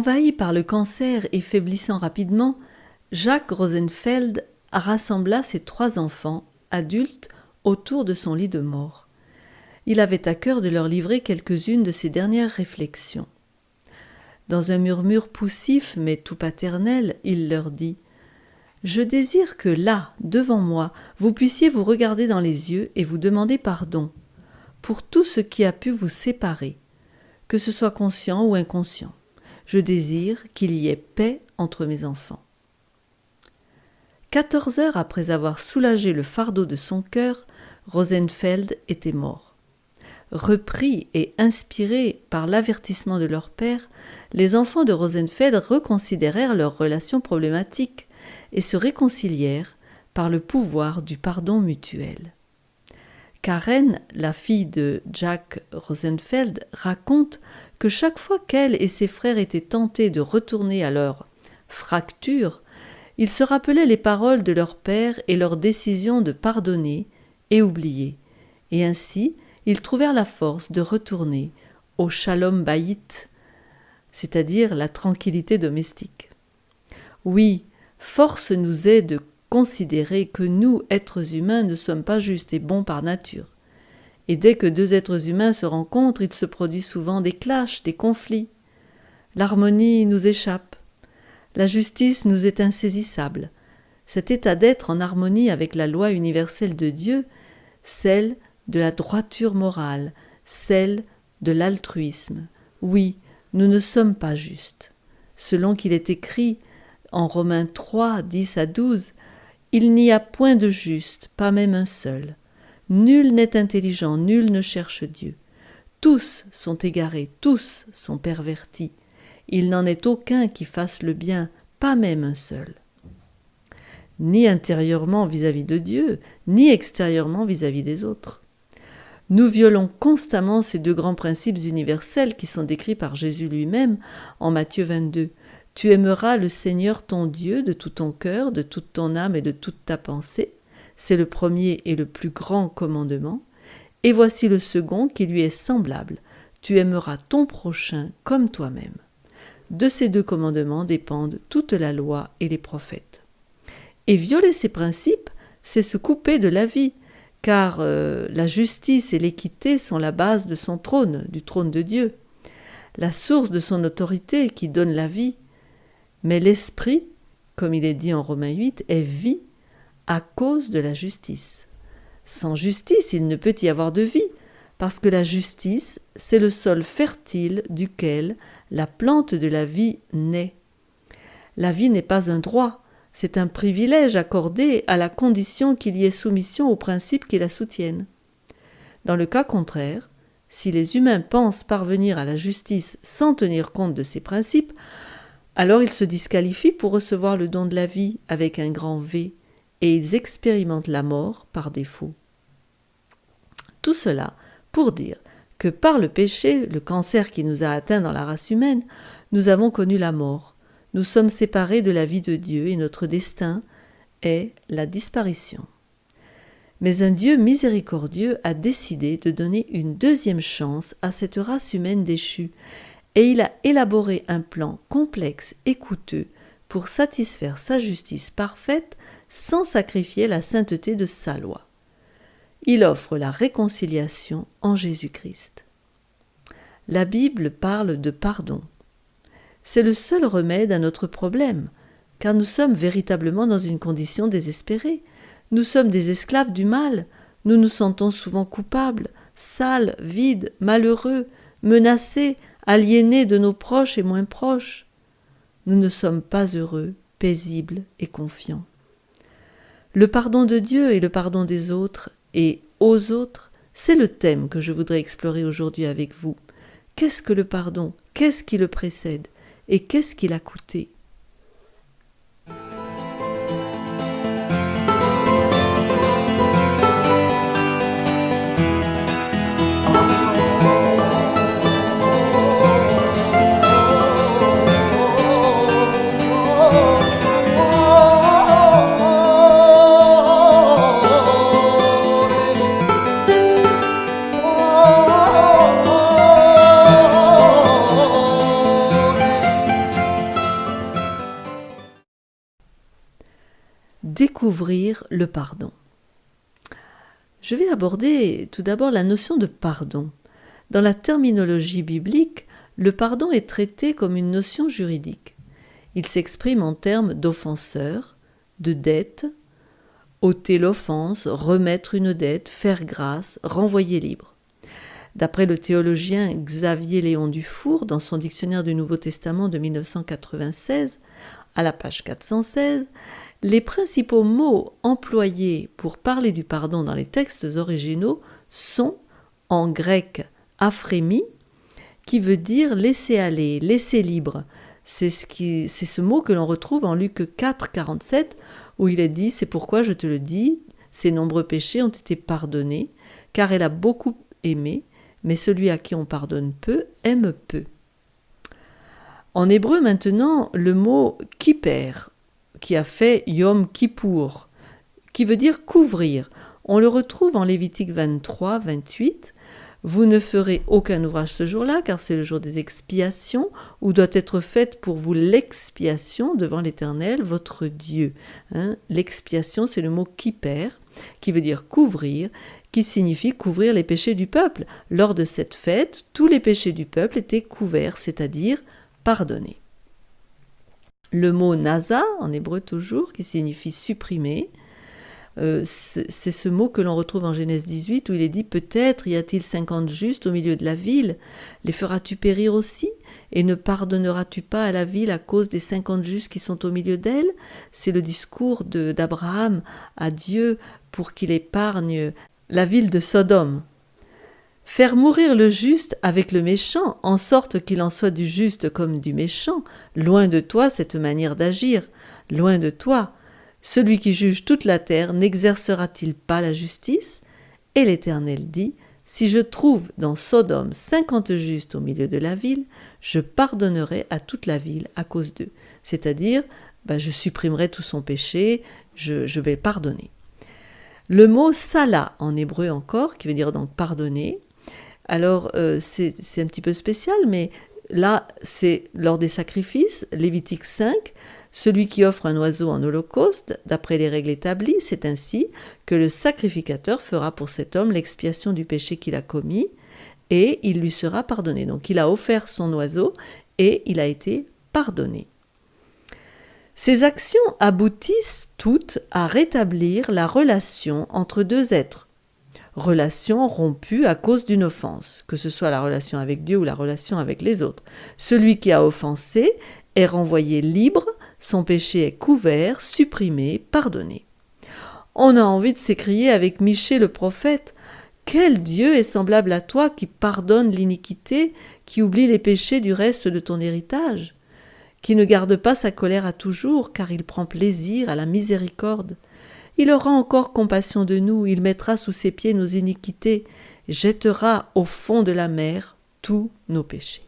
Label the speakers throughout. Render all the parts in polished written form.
Speaker 1: Envahi par le cancer et faiblissant rapidement, Jacques Rosenfeld rassembla ses 3 enfants, adultes, autour de son lit de mort. Il avait à cœur de leur livrer quelques-unes de ses dernières réflexions. Dans un murmure poussif mais tout paternel, il leur dit « Je désire que là, devant moi, vous puissiez vous regarder dans les yeux et vous demander pardon pour tout ce qui a pu vous séparer, que ce soit conscient ou inconscient. Je désire qu'il y ait paix entre mes enfants. » 14 heures après avoir soulagé le fardeau de son cœur, Rosenfeld était mort. Repris et inspirés par l'avertissement de leur père, les enfants de Rosenfeld reconsidérèrent leurs relations problématiques et se réconcilièrent par le pouvoir du pardon mutuel. Karen, la fille de Jack Rosenfeld, raconte que chaque fois qu'elle et ses frères étaient tentés de retourner à leur fracture, ils se rappelaient les paroles de leur père et leur décision de pardonner et oublier, et ainsi ils trouvèrent la force de retourner au shalom bayit, c'est-à-dire la tranquillité domestique. Oui, force nous est de considérer que nous, êtres humains, ne sommes pas justes et bons par nature. Et dès que 2 êtres humains se rencontrent, il se produit souvent des clashs, des conflits. L'harmonie nous échappe. La justice nous est insaisissable. Cet état d'être en harmonie avec la loi universelle de Dieu, celle de la droiture morale, celle de l'altruisme. Oui, nous ne sommes pas justes. Selon qu'il est écrit en Romains 3, 10 à 12, « Il n'y a point de juste, pas même un seul. Nul n'est intelligent, nul ne cherche Dieu. Tous sont égarés, tous sont pervertis. Il n'en est aucun qui fasse le bien, pas même un seul. » Ni intérieurement vis-à-vis de Dieu, ni extérieurement vis-à-vis des autres. Nous violons constamment ces 2 grands principes universels qui sont décrits par Jésus lui-même en Matthieu 22. « Tu aimeras le Seigneur ton Dieu de tout ton cœur, de toute ton âme et de toute ta pensée. » C'est le premier et le plus grand commandement. Et voici le second qui lui est semblable. « Tu aimeras ton prochain comme toi-même. » De ces 2 commandements dépendent toute la loi et les prophètes. Et violer ces principes, c'est se couper de la vie, car la justice et l'équité sont la base de son trône, du trône de Dieu, la source de son autorité qui donne la vie. Mais l'esprit, comme il est dit en Romains 8, est vie à cause de la justice. Sans justice, il ne peut y avoir de vie, parce que la justice, c'est le sol fertile duquel la plante de la vie naît. La vie n'est pas un droit, c'est un privilège accordé à la condition qu'il y ait soumission aux principes qui la soutiennent. Dans le cas contraire, si les humains pensent parvenir à la justice sans tenir compte de ces principes, alors ils se disqualifient pour recevoir le don de la vie avec un grand V, et ils expérimentent la mort par défaut. Tout cela pour dire que par le péché, le cancer qui nous a atteints dans la race humaine, nous avons connu la mort. Nous sommes séparés de la vie de Dieu et notre destin est la disparition. Mais un Dieu miséricordieux a décidé de donner une 2e chance à cette race humaine déchue, et il a élaboré un plan complexe et coûteux pour satisfaire sa justice parfaite sans sacrifier la sainteté de sa loi. Il offre la réconciliation en Jésus-Christ. La Bible parle de pardon. C'est le seul remède à notre problème, car nous sommes véritablement dans une condition désespérée. Nous sommes des esclaves du mal, nous nous sentons souvent coupables, sales, vides, malheureux, menacés, aliénés de nos proches et moins proches. Nous ne sommes pas heureux, paisibles et confiants. Le pardon de Dieu et le pardon des autres et aux autres, c'est le thème que je voudrais explorer aujourd'hui avec vous. Qu'est-ce que le pardon? Qu'est-ce qui le précède? Et qu'est-ce qu'il a coûté? découvrir le pardon. Je vais aborder tout d'abord la notion de pardon. Dans la terminologie biblique, le pardon est traité comme une notion juridique. Il s'exprime en termes d'offenseur, de dette, ôter l'offense, remettre une dette, faire grâce, renvoyer libre. D'après le théologien Xavier Léon Dufour, dans son dictionnaire du Nouveau Testament de 1996, à la page 416, les principaux mots employés pour parler du pardon dans les textes originaux sont, en grec, aphrémie, qui veut dire laisser aller, laisser libre. C'est ce mot que l'on retrouve en Luc 4, 47, où il est dit « C'est pourquoi je te le dis, ses nombreux péchés ont été pardonnés, car elle a beaucoup aimé, mais celui à qui on pardonne peu, aime peu. » En hébreu maintenant, le mot « kipper », qui a fait Yom Kippour, qui veut dire couvrir. On le retrouve en Lévitique 23, 28. Vous ne ferez aucun ouvrage ce jour-là, car c'est le jour des expiations, où doit être faite pour vous l'expiation devant l'Éternel, votre Dieu. L'expiation, c'est le mot kipper, qui veut dire couvrir, qui signifie couvrir les péchés du peuple. Lors de cette fête, tous les péchés du peuple étaient couverts, c'est-à-dire pardonnés. Le mot nasa, en hébreu toujours, qui signifie supprimer, c'est ce mot que l'on retrouve en Genèse 18 où il est dit « Peut-être y a-t-il 50 justes au milieu de la ville, les feras-tu périr aussi? Et ne pardonneras-tu pas à la ville à cause des 50 justes qui sont au milieu d'elle ?» C'est le discours d'Abraham à Dieu pour qu'il épargne la ville de Sodome. Faire mourir le juste avec le méchant, en sorte qu'il en soit du juste comme du méchant, loin de toi cette manière d'agir, loin de toi. Celui qui juge toute la terre n'exercera-t-il pas la justice? Et l'Éternel dit, si je trouve dans Sodome 50 justes au milieu de la ville, je pardonnerai à toute la ville à cause d'eux. C'est-à-dire, je supprimerai tout son péché, je vais pardonner. Le mot sala en hébreu encore, qui veut dire donc pardonner, alors c'est un petit peu spécial, mais là c'est lors des sacrifices, Lévitique 5, celui qui offre un oiseau en holocauste, d'après les règles établies, c'est ainsi que le sacrificateur fera pour cet homme l'expiation du péché qu'il a commis et il lui sera pardonné. Donc il a offert son oiseau et il a été pardonné. Ces actions aboutissent toutes à rétablir la relation entre deux êtres. Relation rompue à cause d'une offense, que ce soit la relation avec Dieu ou la relation avec les autres. Celui qui a offensé est renvoyé libre, son péché est couvert, supprimé, pardonné. On a envie de s'écrier avec Michée le prophète, « Quel Dieu est semblable à toi qui pardonne l'iniquité, qui oublie les péchés du reste de ton héritage, qui ne garde pas sa colère à toujours, car il prend plaisir à la miséricorde. Il aura encore compassion de nous, il mettra sous ses pieds nos iniquités, jettera au fond de la mer tous nos péchés. »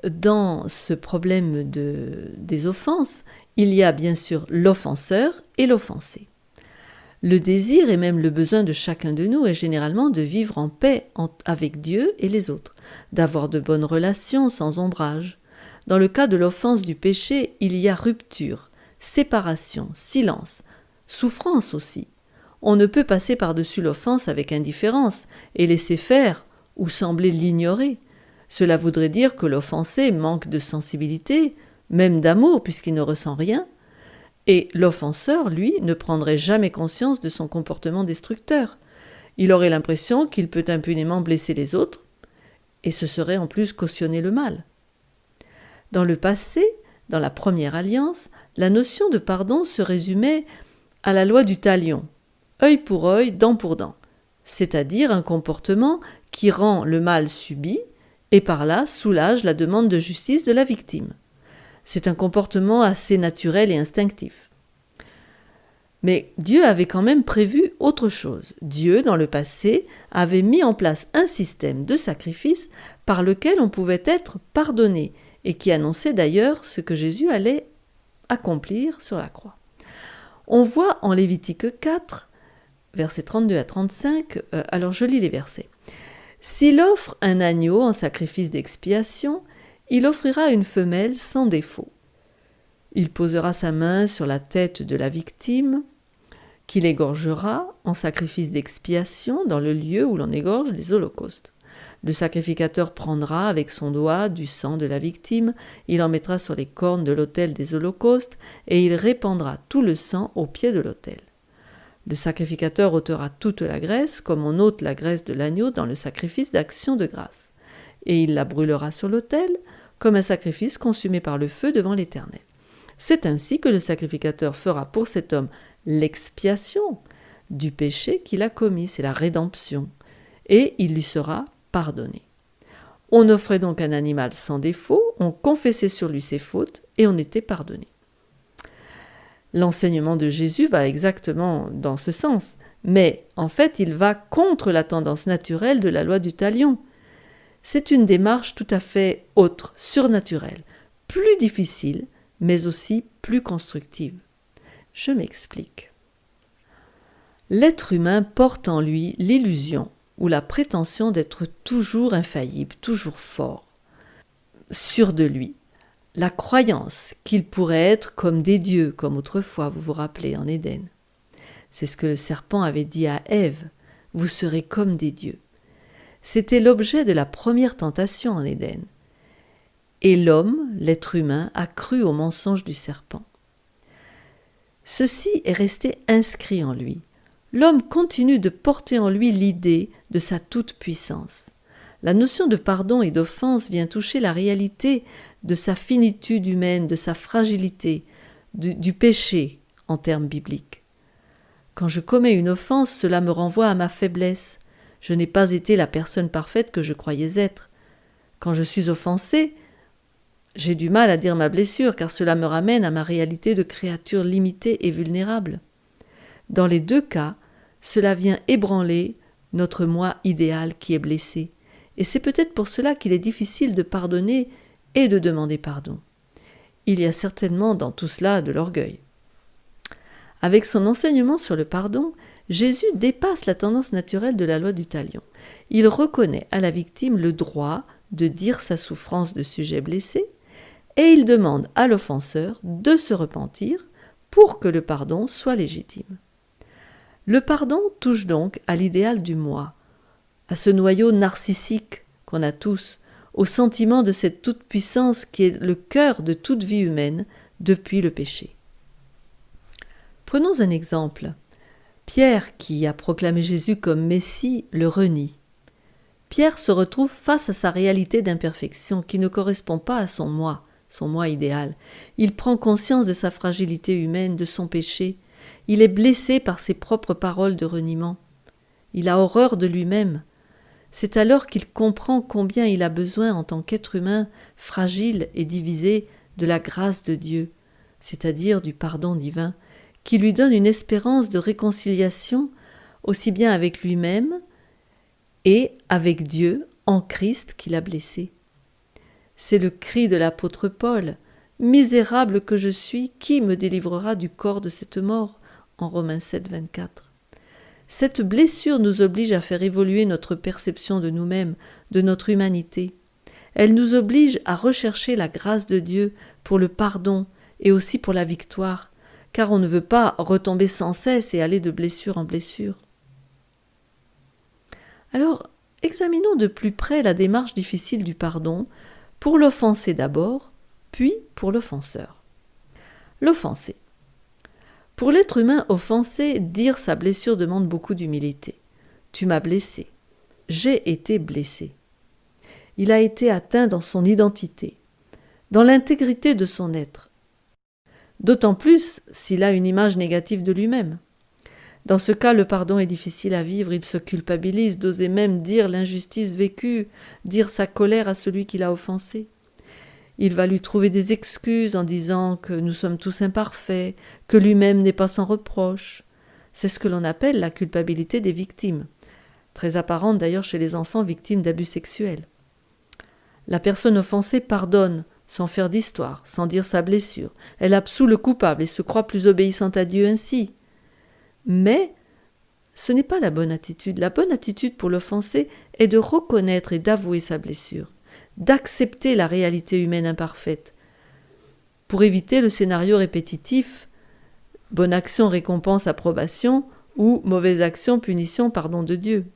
Speaker 1: Dans ce problème des offenses, il y a bien sûr l'offenseur et l'offensé. Le désir et même le besoin de chacun de nous est généralement de vivre en paix avec Dieu et les autres, d'avoir de bonnes relations sans ombrage. Dans le cas de l'offense du péché, il y a rupture, séparation, silence, souffrance aussi. On ne peut passer par-dessus l'offense avec indifférence et laisser faire ou sembler l'ignorer. Cela voudrait dire que l'offensé manque de sensibilité, même d'amour puisqu'il ne ressent rien, et l'offenseur, lui, ne prendrait jamais conscience de son comportement destructeur. Il aurait l'impression qu'il peut impunément blesser les autres, et ce serait en plus cautionner le mal. Dans le passé, dans la première alliance, la notion de pardon se résumait à la loi du talion, œil pour œil, dent pour dent, c'est-à-dire un comportement qui rend le mal subi et par là soulage la demande de justice de la victime. C'est un comportement assez naturel et instinctif. Mais Dieu avait quand même prévu autre chose. Dieu, dans le passé, avait mis en place un système de sacrifice par lequel on pouvait être pardonné et qui annonçait d'ailleurs ce que Jésus allait accomplir sur la croix. On voit en Lévitique 4, versets 32 à 35, alors je lis les versets. « S'il offre un agneau en sacrifice d'expiation, il offrira une femelle sans défaut. Il posera sa main sur la tête de la victime, qu'il égorgera en sacrifice d'expiation dans le lieu où l'on égorge les holocaustes. Le sacrificateur prendra avec son doigt du sang de la victime, il en mettra sur les cornes de l'autel des holocaustes et il répandra tout le sang au pied de l'autel. Le sacrificateur ôtera toute la graisse, comme on ôte la graisse de l'agneau dans le sacrifice d'action de grâce, et il la brûlera sur l'autel, comme un sacrifice consumé par le feu devant l'Éternel. C'est ainsi que le sacrificateur fera pour cet homme l'expiation du péché qu'il a commis, c'est la rédemption, et il lui sera pardonné. On offrait donc un animal sans défaut, on confessait sur lui ses fautes, et on était pardonné. L'enseignement de Jésus va exactement dans ce sens, mais en fait il va contre la tendance naturelle de la loi du talion. C'est une démarche tout à fait autre, surnaturelle, plus difficile, mais aussi plus constructive. Je m'explique. L'être humain porte en lui l'illusion ou la prétention d'être toujours infaillible, toujours fort, sûr de lui. La croyance qu'il pourrait être comme des dieux, comme autrefois, vous vous rappelez, en Éden. C'est ce que le serpent avait dit à Ève, « Vous serez comme des dieux ». C'était l'objet de la première tentation en Éden. Et l'homme, l'être humain, a cru au mensonge du serpent. Ceci est resté inscrit en lui. L'homme continue de porter en lui l'idée de sa toute-puissance. La notion de pardon et d'offense vient toucher la réalité de sa finitude humaine, de sa fragilité, du péché en termes bibliques. Quand je commets une offense, cela me renvoie à ma faiblesse. Je n'ai pas été la personne parfaite que je croyais être. Quand je suis offensé, j'ai du mal à dire ma blessure car cela me ramène à ma réalité de créature limitée et vulnérable. Dans les deux cas, cela vient ébranler notre moi idéal qui est blessé. Et c'est peut-être pour cela qu'il est difficile de pardonner et de demander pardon. Il y a certainement dans tout cela de l'orgueil. Avec son enseignement sur le pardon, Jésus dépasse la tendance naturelle de la loi du talion. Il reconnaît à la victime le droit de dire sa souffrance de sujet blessé et il demande à l'offenseur de se repentir pour que le pardon soit légitime. Le pardon touche donc à l'idéal du moi, à ce noyau narcissique qu'on a tous, au sentiment de cette toute-puissance qui est le cœur de toute vie humaine depuis le péché. Prenons un exemple. Pierre, qui a proclamé Jésus comme Messie, le renie. Pierre se retrouve face à sa réalité d'imperfection qui ne correspond pas à son moi idéal. Il prend conscience de sa fragilité humaine, de son péché. Il est blessé par ses propres paroles de reniement. Il a horreur de lui-même. C'est alors qu'il comprend combien il a besoin en tant qu'être humain fragile et divisé de la grâce de Dieu, c'est-à-dire du pardon divin, qui lui donne une espérance de réconciliation aussi bien avec lui-même et avec Dieu en Christ qu'il a blessé. C'est le cri de l'apôtre Paul, « Misérable que je suis, qui me délivrera du corps de cette mort ?» en Romains 7, 24. Cette blessure nous oblige à faire évoluer notre perception de nous-mêmes, de notre humanité. Elle nous oblige à rechercher la grâce de Dieu pour le pardon et aussi pour la victoire, car on ne veut pas retomber sans cesse et aller de blessure en blessure. Alors, examinons de plus près la démarche difficile du pardon, pour l'offensé d'abord, puis pour l'offenseur. L'offensé. Pour l'être humain offensé, dire sa blessure demande beaucoup d'humilité. Tu m'as blessé. J'ai été blessé. Il a été atteint dans son identité, dans l'intégrité de son être. D'autant plus s'il a une image négative de lui-même. Dans ce cas, le pardon est difficile à vivre, il se culpabilise d'oser même dire l'injustice vécue, dire sa colère à celui qui l'a offensé. Il va lui trouver des excuses en disant que nous sommes tous imparfaits, que lui-même n'est pas sans reproche. C'est ce que l'on appelle la culpabilité des victimes, très apparente d'ailleurs chez les enfants victimes d'abus sexuels. La personne offensée pardonne, sans faire d'histoire, sans dire sa blessure. Elle absout le coupable et se croit plus obéissante à Dieu ainsi. Mais ce n'est pas la bonne attitude. La bonne attitude pour l'offensé est de reconnaître et d'avouer sa blessure, d'accepter la réalité humaine imparfaite, pour éviter le scénario répétitif « bonne action, récompense, approbation » ou « mauvaise action, punition, pardon de Dieu ».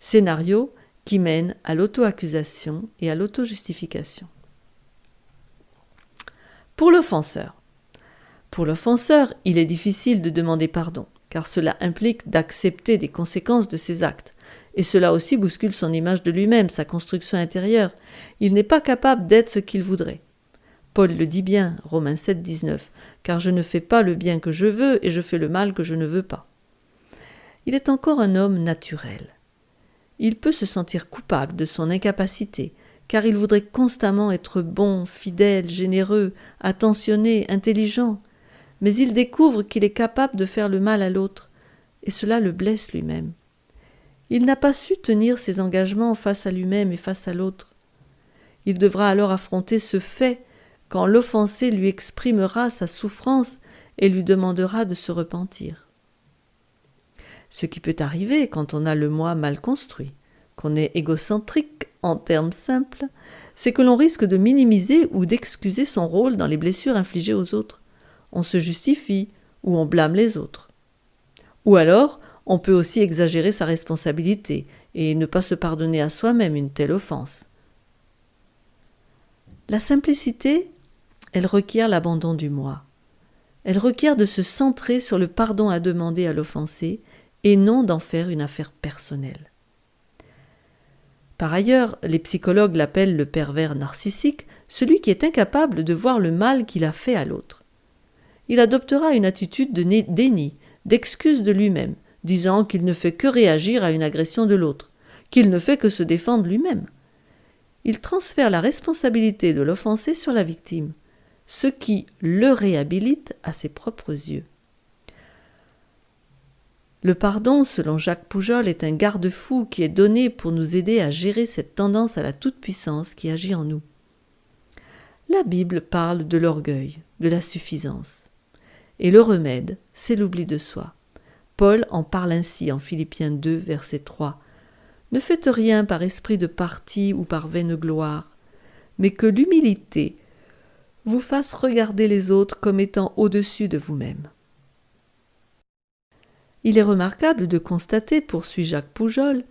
Speaker 1: Scénario qui mène à l'auto-accusation et à l'auto-justification. Pour l'offenseur. Pour l'offenseur, il est difficile de demander pardon, car cela implique d'accepter des conséquences de ses actes, et cela aussi bouscule son image de lui-même, sa construction intérieure. Il n'est pas capable d'être ce qu'il voudrait. Paul le dit bien, Romains 7, 19, « Car je ne fais pas le bien que je veux, et je fais le mal que je ne veux pas. » Il est encore un homme naturel. Il peut se sentir coupable de son incapacité, car il voudrait constamment être bon, fidèle, généreux, attentionné, intelligent. Mais il découvre qu'il est capable de faire le mal à l'autre, et cela le blesse lui-même. Il n'a pas su tenir ses engagements face à lui-même et face à l'autre. Il devra alors affronter ce fait quand l'offensé lui exprimera sa souffrance et lui demandera de se repentir. Ce qui peut arriver quand on a le moi mal construit, qu'on est égocentrique en termes simples, c'est que l'on risque de minimiser ou d'excuser son rôle dans les blessures infligées aux autres. On se justifie ou on blâme les autres. Ou alors, on peut aussi exagérer sa responsabilité et ne pas se pardonner à soi-même une telle offense. La simplicité, elle requiert l'abandon du moi. Elle requiert de se centrer sur le pardon à demander à l'offensé et non d'en faire une affaire personnelle. Par ailleurs, les psychologues l'appellent le pervers narcissique, celui qui est incapable de voir le mal qu'il a fait à l'autre. Il adoptera une attitude de déni, d'excuse de lui-même, disant qu'il ne fait que réagir à une agression de l'autre, qu'il ne fait que se défendre lui-même. Il transfère la responsabilité de l'offensé sur la victime, ce qui le réhabilite à ses propres yeux. Le pardon, selon Jacques Poujol, est un garde-fou qui est donné pour nous aider à gérer cette tendance à la toute-puissance qui agit en nous. La Bible parle de l'orgueil, de la suffisance. Et le remède, c'est l'oubli de soi. Paul en parle ainsi en Philippiens 2, verset 3. « Ne faites rien par esprit de parti ou par vaine gloire, mais que l'humilité vous fasse regarder les autres comme étant au-dessus de vous-même. » Il est remarquable de constater, poursuit Jacques Poujol,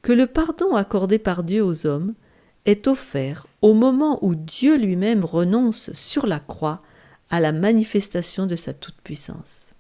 Speaker 1: que le pardon accordé par Dieu aux hommes est offert au moment où Dieu lui-même renonce sur la croix à la manifestation de sa toute-puissance.